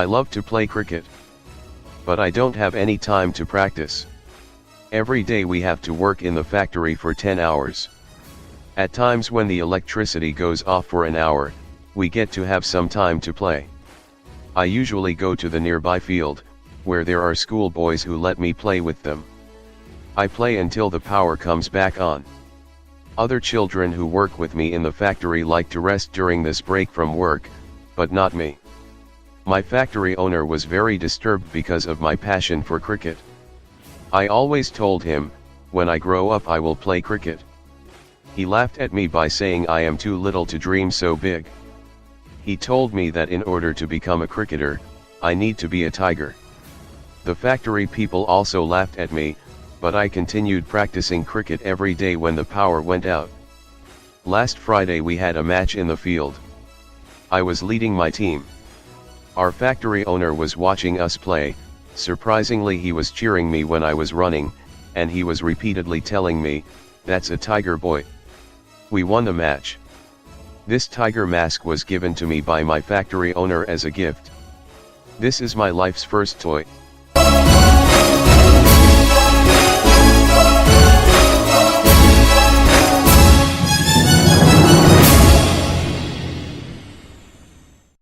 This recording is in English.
I love to play cricket. But I don't have any time to practice. Every day we have to work in the factory for 10 hours. At times when the electricity goes off for an hour, we get to have some time to play. I usually go to the nearby field, where there are schoolboys who let me play with them. I play until the power comes back on. Other children who work with me in the factory like to rest during this break from work, but not me. My factory owner was very disturbed because of my passion for cricket. I always told him, when I grow up I will play cricket. He laughed at me by saying I am too little to dream so big. He told me that in order to become a cricketer, I need to be a tiger. The factory people also laughed at me, but I continued practicing cricket every day when the power went out. Last Friday we had a match in the field. I was leading my team. Our factory owner was watching us play. Surprisingly he was cheering me when I was running, and he was repeatedly telling me, "That's a tiger boy." We won the match. This tiger mask was given to me by my factory owner as a gift. This is my life's first toy.